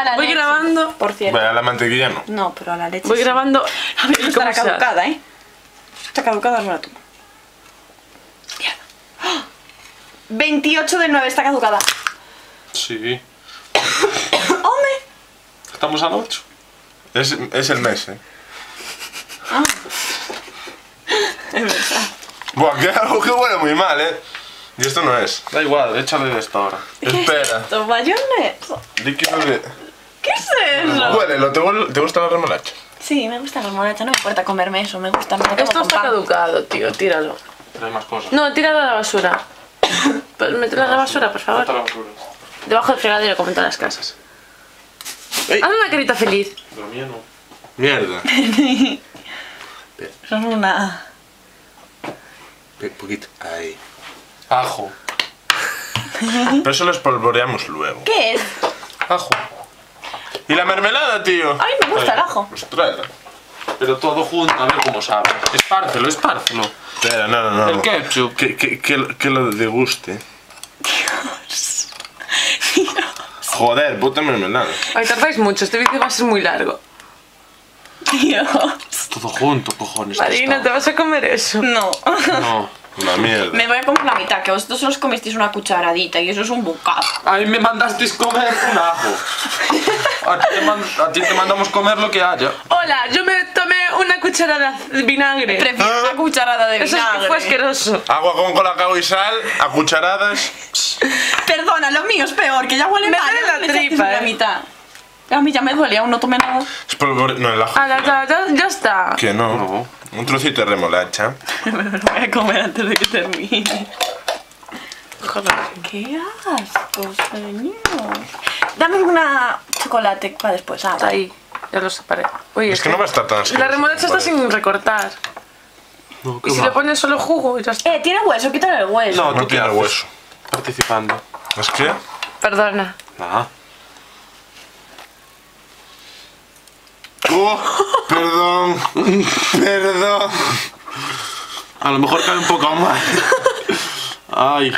A la Voy leche, grabando. por cierto. Vaya, la mantequilla no. No, pero a la leche Voy sí. grabando. A ver, estará ¿Cómo se hace? caducada, ¿eh? Está caducada, no la tomo. Mierda. ¡Oh! 28 del 9 está caducada. Sí. ¡Hombre! Estamos al 8. Es el mes, Ah. Es verdad. Buah, que algo que huele muy mal, Y esto no es. Da igual, échale esto ahora. Espera. Esto mayonesa. Líquido de... ¿Qué es eso? Huélelo, ¿te gusta la remolacha? Sí, me gusta la remolacha, no me importa comerme eso, me gusta. Me lo como Esto con está pan. caducado, tío. Tíralo. Pero hay más cosas. No, tíralo a la basura. Pues mételo a la basura, por favor. Bota la basura. Debajo del fregadero, como en todas las casas. Ey. Haz una carita feliz. Pero mía no. Mierda. Son una... Poquito. Ahí. Ajo. Pero eso lo espolvoreamos luego. ¿Qué es? Ajo. ¿Y la mermelada, tío? Ay, me gusta el ajo. Pues tráela. Pero todo junto, a ver cómo sabe. Espárcelo, espárcelo. Espera, no. El ketchup. Que lo deguste. Joder, puta mermelada. Ay, tardáis mucho. Este vídeo va a ser muy largo. Dios. Todo junto, cojones. Marina, ¿te vas a comer eso? No. No. Una mierda. Me voy a comer la mitad, que vosotros solo os comisteis una cucharadita y eso es un bocado. A mí me mandasteis comer un ajo. A ti te mandamos comer lo que haya. Hola, yo me tomé una cucharada de vinagre. Prefiero una cucharada de Eso vinagre. fue asqueroso. Agua con colacao y sal, a cucharadas. Perdona, lo mío es peor, que ya huele Me mal. duele la le echasteis tripa, la mitad. A mí ya me duele, aún no tomé nada. No, el ajo. Ya está. Que no. No. Un trocito de remolacha. Me lo voy a comer antes de que termine. Joder. ¡Qué asco, señor! Dame una chocolate para después. Ah, Está ahí. Ya lo separé. Uy, Es que no va a estar tan asqueroso. La remolacha está sin recortar. No, Y si le pones solo jugo, ya está. tiene hueso, quítale el hueso. No, No tú qué tiene haces. hueso. Participando. ¿Es que? Perdona. Ah. Perdón. Perdón. A lo mejor cae un poco más. Ay.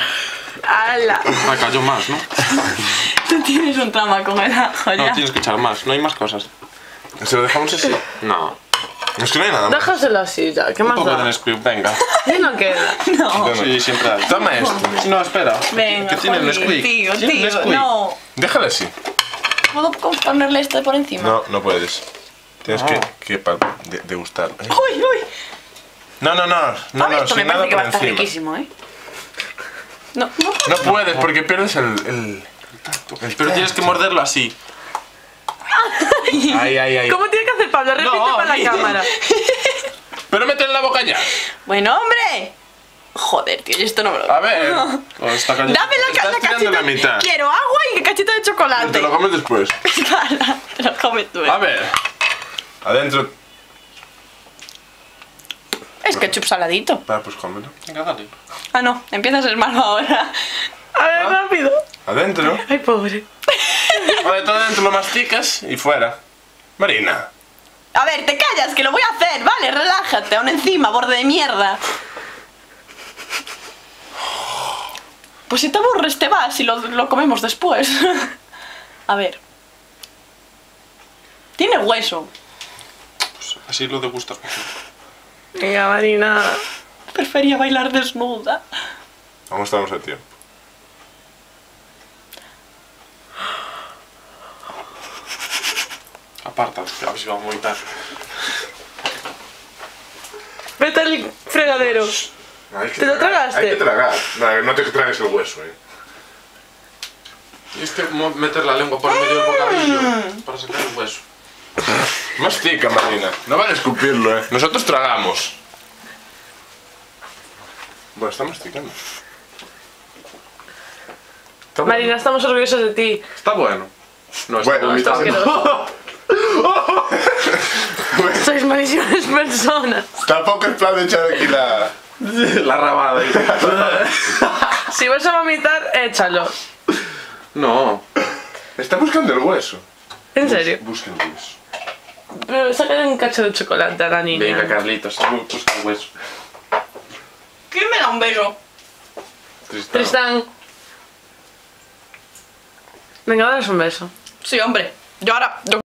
¡Hala! Ah, cayó más, ¿no? Tú tienes un trauma con el ajo No, ya. tienes que echar más. No hay más cosas. ¿Se lo dejamos así? No. Es que no hay nada más. Déjaselo así ya, ¿qué Un más poco de da? Nesquik, venga. Y no queda. No. Sí, siempre hay. Toma esto. No, espera. Venga, ¿Qué tiene el joder, Nesquik? tío, ¿Tiene tío, Nesquik? no. Déjala así. ¿Puedo ponerle esto por encima? No, no puedes. Tienes No. que degustar. ¡Uy, uy! No, A ver, esto me sin nada parece que va por a estar encima. riquísimo, ¿eh? No, no. No puedes porque pierdes el Pero tienes que morderlo así. Ay. ¿Cómo tiene que hacer Pablo? Repite No, para la mira. cámara. Pero mételo en la boca ya. Bueno, hombre. Joder, tío, yo esto no me lo... A ver. Oh, está cayendo. Dame Estás la tirando cachita. la mitad. Quiero agua y cachito de chocolate. Te lo comes después. Cala, te lo comes tú. A ver. Adentro. Es ketchup saladito. Pues cómelo. Venga, dale. Ah, no, empieza a ser malo ahora. A ver, rápido. Adentro. Ay, pobre. Vale, todo adentro lo masticas y fuera. Marina. A ver, te callas, que lo voy a hacer, vale, relájate, aún encima, borde de mierda. Pues si te aburres te vas y lo comemos después. A ver. Tiene hueso. Pues así lo degustas mejor. Venga, Marina. Prefería bailar desnuda. ¿Cómo estamos a tiempo? Aparta, a ver si vamos a vomitar. Vete al fregadero. Hay que ¿Te lo tragar, tragaste? Hay que tragar. No te tragues el hueso, Tienes que meter la lengua por el medio del bocadillo para sacar el hueso. Mastica, Marina. No vale escupirlo, Nosotros tragamos. Bueno, está masticando. Está bueno. Marina, estamos orgullosos de ti. Está bueno. No, está Bueno, Estás vomitando. asqueroso. Sois malísimas personas. Tampoco es plan de echar aquí la... La rabada. Si vas a vomitar, échalo. No. Está buscando el hueso. En serio. Busca el hueso. Pero sácale un cacho de chocolate a la niña. Venga, Carlitos, busca el hueso. ¿Quién me da un beso? Tristán. Venga, dale un beso. Sí, hombre. Yo ahora...